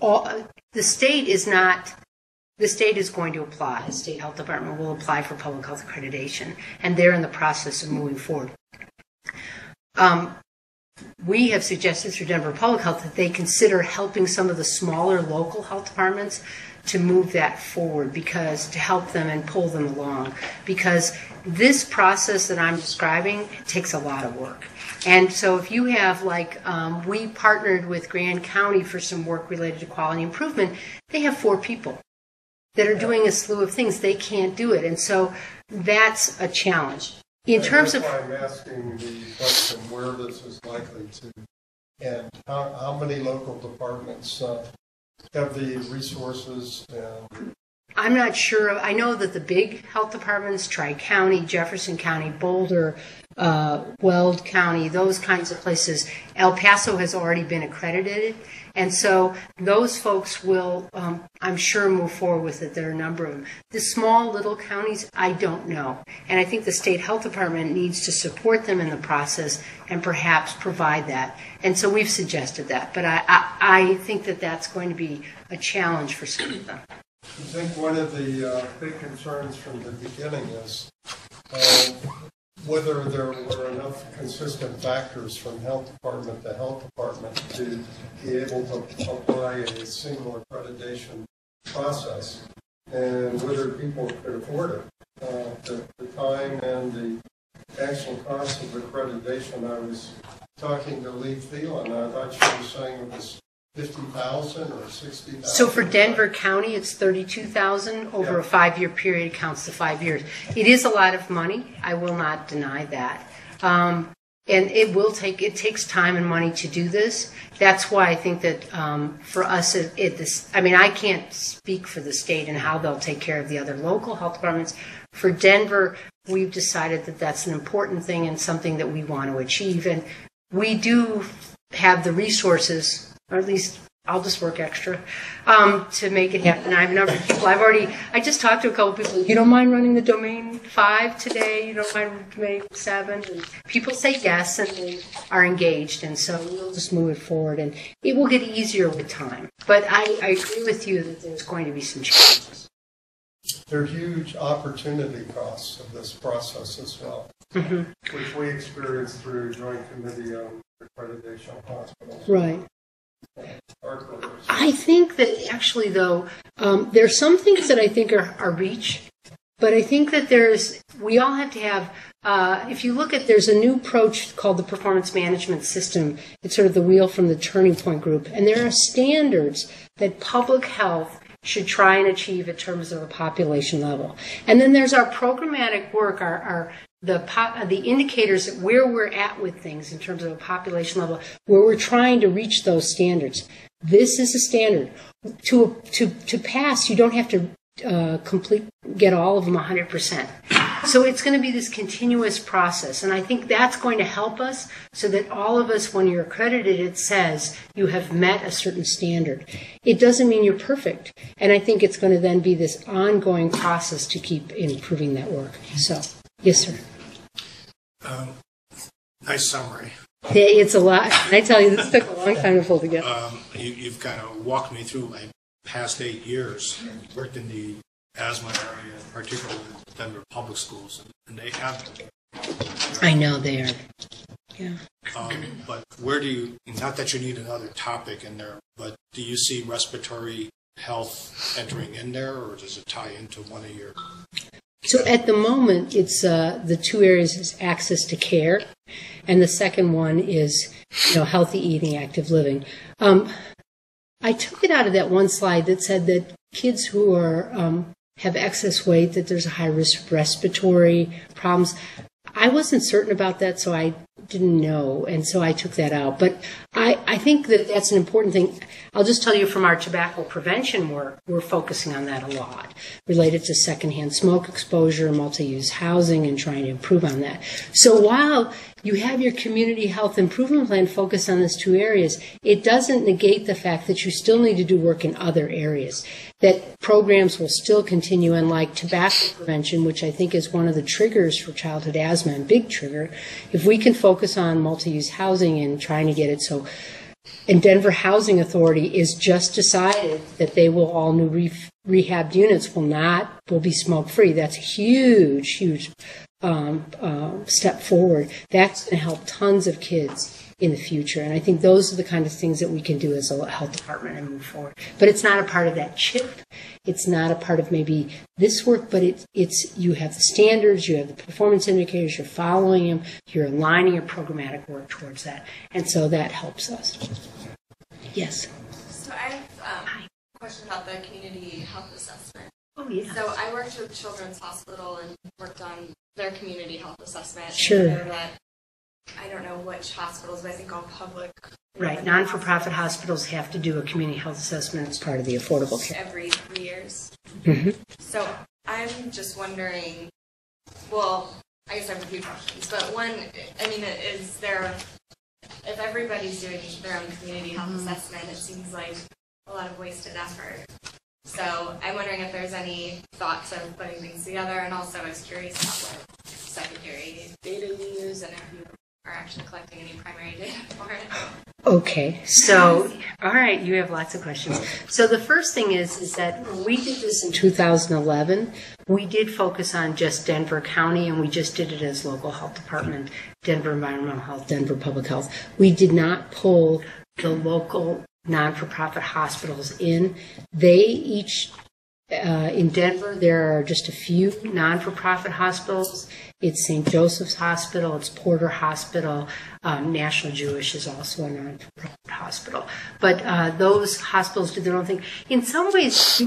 Speaker 2: the state is not. The state is going to apply. The state health department will apply for public health accreditation, and they're in the process of moving forward. we have suggested through Denver Public Health that they consider helping some of the smaller local health departments to move that forward, because to help them and pull them along, because this process that I'm describing takes a lot of work. And so if you have, like, we partnered with Grand County for some work related to quality improvement. They have 4 people that are doing a slew of things. They can't do it. And so that's a challenge. In terms of,
Speaker 3: I'm asking the question where this is likely to end. How many local departments have the resources?
Speaker 2: I'm not sure. I know that the big health departments, Tri-County, Jefferson County, Boulder, Weld County, those kinds of places, El Paso has already been accredited. And so those folks will, I'm sure, move forward with it. There are a number of them. The small little counties, I don't know. And I think the state health department needs to support them in the process and perhaps provide that. And so we've suggested that. But I think that that's going to be a challenge for some of them.
Speaker 3: I think one of the big concerns from the beginning is whether there were enough consistent factors from health department to health department to be able to apply a single accreditation process, and whether people could afford it. The time and the actual cost of accreditation, I was talking to Lee Thielen, I thought she was saying it was $50,000 or $60,000.
Speaker 2: So for Denver County, it's $32,000 over a 5-year period. It counts to 5 years. It is a lot of money. I will not deny that. And it takes time and money to do this. That's why I think that for us, I can't speak for the state and how they'll take care of the other local health departments. For Denver, we've decided that that's an important thing and something that we want to achieve. And we do have the resources, or at least I'll just work extra, to make it happen. I have a number of people. I just talked to a couple of people. You don't mind running the domain 5 today? You don't mind domain 7? And people say yes, and they are engaged. And so we'll just move it forward, and it will get easier with time. But I agree with you that there's going to be some challenges.
Speaker 3: There are huge opportunity costs of this process as well, which we experienced through Joint Committee on Accreditation Hospitals.
Speaker 2: Right. I think that actually, though, there are some things that I think are reach, but I think that we all have to have, if you look at, there's a new approach called the Performance Management System. It's sort of the wheel from the Turning Point Group, and there are standards that public health should try and achieve in terms of a population level. And then there's our programmatic work, the indicators that where we're at with things in terms of a population level, where we're trying to reach those standards. This is a standard. To pass, you don't have to get all of them 100%. So it's going to be this continuous process, and I think that's going to help us so that all of us, when you're accredited, it says you have met a certain standard. It doesn't mean you're perfect, and I think it's going to then be this ongoing process to keep improving that work. So, yes, sir.
Speaker 4: Nice summary.
Speaker 2: Yeah, it's a lot. I tell you, this took a long time to pull together.
Speaker 4: You've kind of walked me through my past 8 years. I worked in the asthma area, particularly in Denver public schools, and they have.
Speaker 2: I know they are. Yeah.
Speaker 4: But where do you? Not that you need another topic in there, but do you see respiratory health entering in there, or does it tie into one of your?
Speaker 2: So at the moment, it's the 2 areas is access to care, and the second one is healthy eating, active living. I took it out of that one slide that said that kids who are have excess weight, that there's a high risk of respiratory problems. I wasn't certain about that, so I didn't know, and so I took that out. But I think that that's an important thing. I'll just tell you from our tobacco prevention work, we're focusing on that a lot, related to secondhand smoke exposure, multi-use housing, and trying to improve on that. So while you have your community health improvement plan focused on those 2 areas, it doesn't negate the fact that you still need to do work in other areas, that programs will still continue, and like tobacco prevention, which I think is one of the triggers for childhood asthma, and big trigger, if we can focus on multi-use housing and trying to get it so. And Denver Housing Authority is just decided that they will, all new rehab units will be smoke-free. That's a huge step forward. That's going to help tons of kids in the future. And I think those are the kind of things that we can do as a health department and move forward. But it's not a part of that chip. It's not a part of maybe this work, but it's you have the standards, you have the performance indicators, you're following them, you're aligning your programmatic work towards that. And so that helps us. Yes?
Speaker 5: So I have a question about the community health assessment.
Speaker 2: Oh, yeah.
Speaker 5: So I worked with Children's Hospital and worked on their community health assessment.
Speaker 2: Sure.
Speaker 5: So that, I don't know which hospitals, but I think all public.
Speaker 2: Right. Non-for-profit hospitals have to do a community health assessment as part of the Affordable Care.
Speaker 5: Every 3 years.
Speaker 2: Mm-hmm.
Speaker 5: So I'm just wondering, well, I guess I have a few questions, but one, I mean, is there, if everybody's doing their own community health assessment, it seems like a lot of wasted effort. So I'm wondering if there's any thoughts of putting things together, and also I was curious about what secondary data you use and if you are actually collecting any primary data for it.
Speaker 2: Okay, so, all right, you have lots of questions. So the first thing is that when we did this in 2011, we did focus on just Denver County, and we just did it as local health department, Denver Environmental Health, Denver Public Health. We did not pull the local non-for-profit hospitals in. They each, in Denver, there are just a few non-for-profit hospitals. It's St. Joseph's Hospital, it's Porter Hospital, National Jewish is also a non-for-profit hospital. But those hospitals do their own thing. In some ways,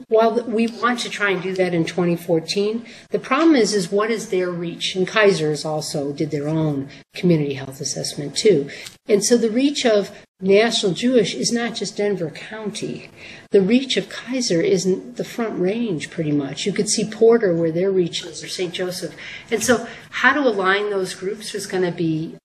Speaker 2: while we want to try and do that in 2014, the problem is what is their reach? And Kaiser's also did their own community health assessment too. And so the reach of National Jewish is not just Denver County. The reach of Kaiser is the Front Range, pretty much. You could see Porter where their reach is, or St. Joseph. And so how to align those groups is going to be,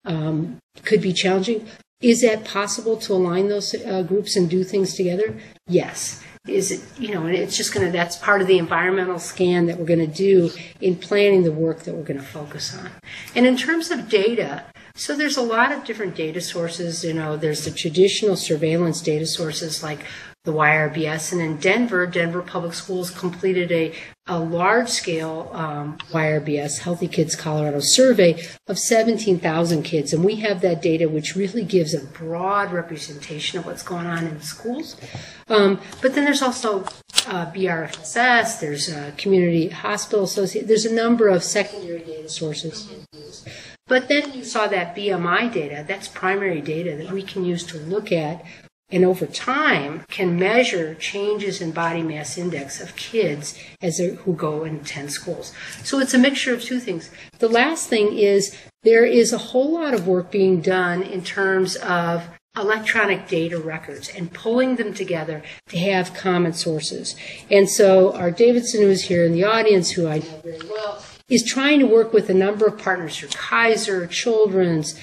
Speaker 2: could be challenging. Is that possible to align those groups and do things together? Yes. Is it, and it's just going to, that's part of the environmental scan that we're going to do in planning the work that we're going to focus on. And in terms of data, so there's a lot of different data sources. There's the traditional surveillance data sources like the YRBS, and in Denver Public Schools completed a large-scale YRBS, Healthy Kids Colorado survey of 17,000 kids, and we have that data which really gives a broad representation of what's going on in schools. But then there's also BRFSS, there's Community Hospital Association, there's a number of secondary data sources. But then you saw that BMI data, that's primary data that we can use to look at and over time can measure changes in body mass index of kids who go and attend schools. So it's a mixture of two things. The last thing is there is a whole lot of work being done in terms of electronic data records and pulling them together to have common sources. And so our Davidson, who is here in the audience, who I know very well, is trying to work with a number of partners through Kaiser, Children's,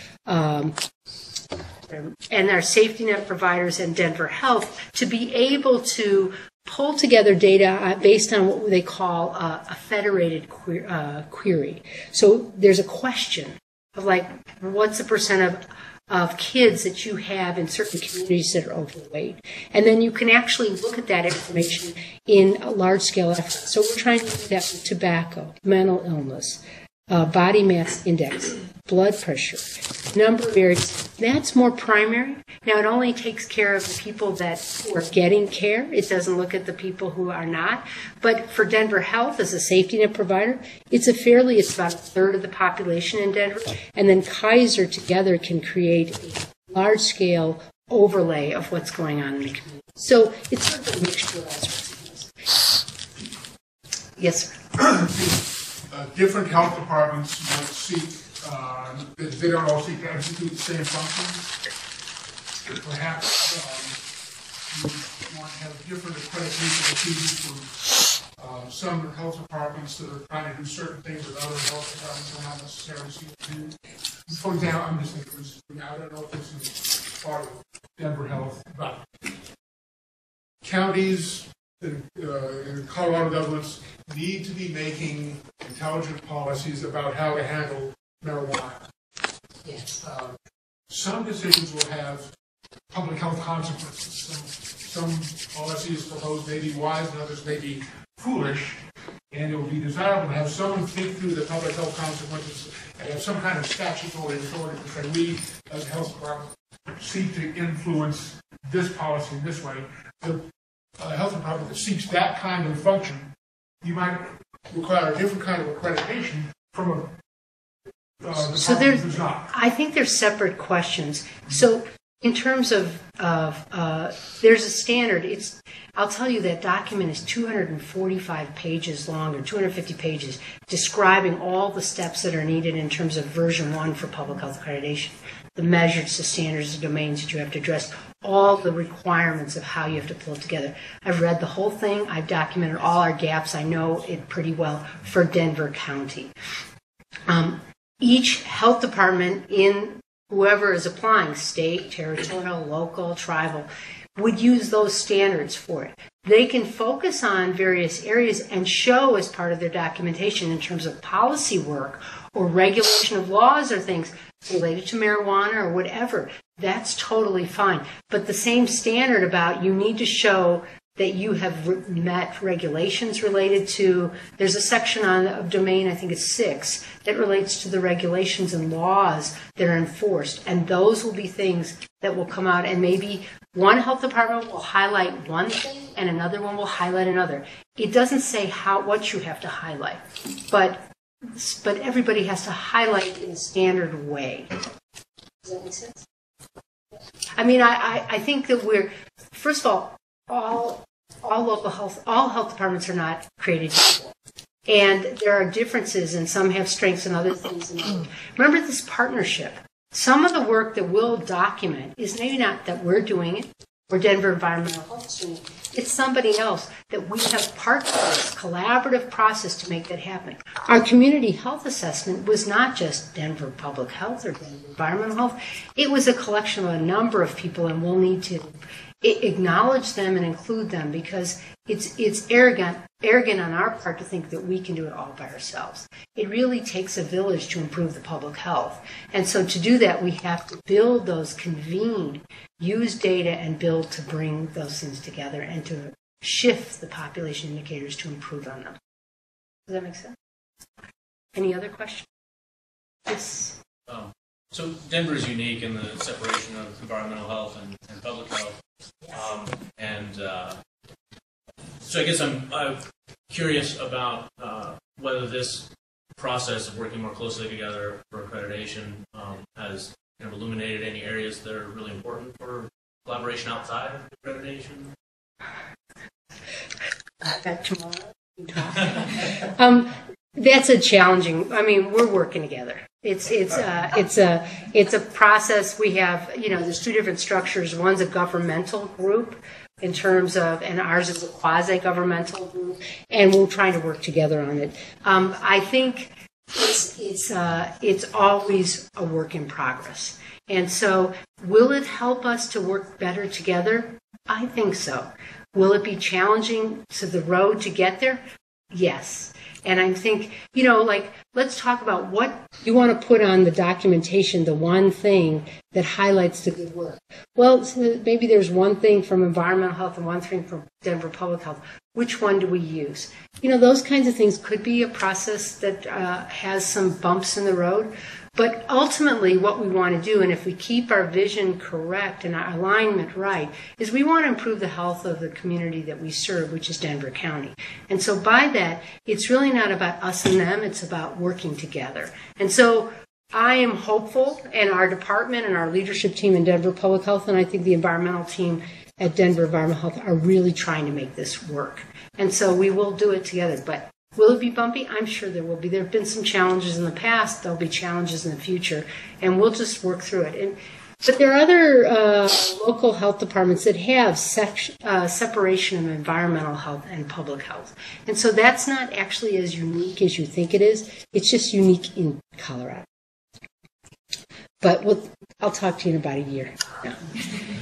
Speaker 2: and our safety net providers and Denver Health to be able to pull together data based on what they call a federated query. So there's a question of what's the percent of kids that you have in certain communities that are overweight. And then you can actually look at that information in a large-scale effort. So we're trying to do that with tobacco, mental illness, body mass index, blood pressure, number of areas. That's more primary. Now, it only takes care of the people who are getting care. It doesn't look at the people who are not. But for Denver Health, as a safety net provider, it's about a third of the population in Denver. And then Kaiser together can create a large-scale overlay of what's going on in the community. So it's sort of a mixture of all sorts of things. Yes, sir.
Speaker 6: Different health departments might seek, they don't all seek to execute the same functions. Perhaps you want to have different accreditation procedures for some health departments that are trying to do certain things that other health departments are not necessarily seeking to do. For example, I'm just thinking, I don't know if this is part of Denver Health, but counties in Colorado governments need to be making intelligent policies about how to handle marijuana.
Speaker 2: Yes.
Speaker 6: Some decisions will have public health consequences. Some policies proposed may be wise and others may be foolish. And it would be desirable to have someone think through the public health consequences and have some kind of statutory authority to say we, as a health department, seek to influence this policy in this way. The health department that seeks that kind of function, you might require a different kind of accreditation from a
Speaker 2: so I think there's separate questions. So in terms of there's a standard. I'll tell you that document is 245 pages long, or 250 pages, describing all the steps that are needed in terms of version 1 for public health accreditation, the measures, the standards, the domains that you have to address, all the requirements of how you have to pull it together. I've read the whole thing. I've documented all our gaps. I know it pretty well for Denver County. Each health department in whoever is applying, state, territorial, local, tribal, would use those standards for it. They can focus on various areas and show as part of their documentation in terms of policy work or regulation of laws or things related to marijuana or whatever. That's totally fine. But the same standard about you need to show that you have met regulations related to, there's a section on a domain, I think it's 6, that relates to the regulations and laws that are enforced. And those will be things that will come out, and maybe one health department will highlight one thing and another one will highlight another. It doesn't say what you have to highlight, but everybody has to highlight in a standard way. Does that make sense? I mean, I think that first of all health departments are not created equal. And there are differences, and some have strengths and other things. Remember this partnership. Some of the work that we'll document is maybe not that we're doing it, or Denver Environmental Health is doing it. It's somebody else that we have partnered with, collaborative process to make that happen. Our community health assessment was not just Denver Public Health or Denver Environmental Health. It was a collection of a number of people, and we'll need to acknowledge them and include them, because it's arrogant on our part to think that we can do it all by ourselves. It really takes a village to improve the public health. And so to do that, we have to build those, convene, use data, and build to bring those things together and to shift the population indicators to improve on them. Does that make sense? Any other questions? Yes.
Speaker 7: So Denver is unique in the separation of environmental health and public health. So I guess I'm curious about whether this process of working more closely together for accreditation has kind of illuminated any areas that are really important for collaboration outside of accreditation.
Speaker 2: That's a challenging. I mean, we're working together. It's a process. We have, there's 2 different structures. One's a governmental group in terms of, and ours is a quasi-governmental group, and we're trying to work together on it. I think it's always a work in progress. And so, will it help us to work better together? I think so. Will it be challenging to the road to get there? Yes. And I think, let's talk about what you want to put on the documentation, the one thing that highlights the good work. Well, so maybe there's one thing from environmental health and one thing from Denver Public Health. Which one do we use? Those kinds of things could be a process that has some bumps in the road. But ultimately, what we want to do, and if we keep our vision correct and our alignment right, is we want to improve the health of the community that we serve, which is Denver County. And so by that, it's really not about us and them, it's about working together. And so I am hopeful, and our department and our leadership team in Denver Public Health, and I think the environmental team at Denver Environmental Health are really trying to make this work. And so we will do it together. But will it be bumpy? I'm sure there will be. There have been some challenges in the past. There'll be challenges in the future, and we'll just work through it. But there are other local health departments that have separation of environmental health and public health. And so that's not actually as unique as you think it is. It's just unique in Colorado. But I'll talk to you in about a year.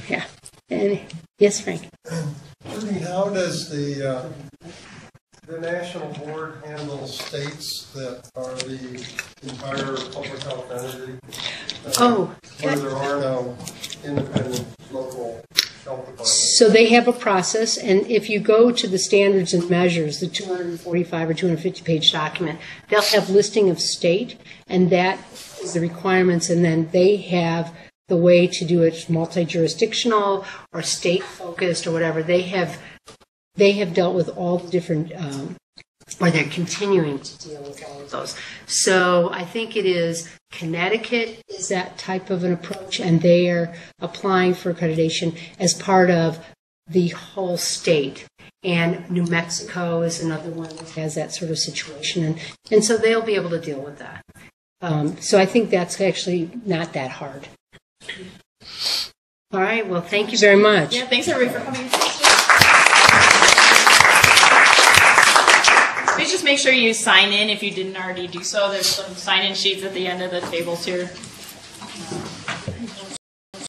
Speaker 2: Yeah. And, yes, Frank?
Speaker 3: How does the National Board handle states that are the entire public health entity? Where there are no independent local health departments?
Speaker 2: So they have a process, and if you go to the standards and measures, the 245 or 250-page document, they'll have listing of state, and that is the requirements, and then they have the way to do it multi-jurisdictional or state-focused or whatever. They have dealt with all the different, or they're continuing to deal with all of those. So I think it is Connecticut is that type of an approach, and they are applying for accreditation as part of the whole state. And New Mexico is another one that has that sort of situation, and so they'll be able to deal with that. So I think that's actually not that hard. All right, well, thank you very much.
Speaker 1: Yeah, thanks everybody for coming. Please just make sure you sign in if you didn't already do so. There's some sign-in sheets at the end of the tables here.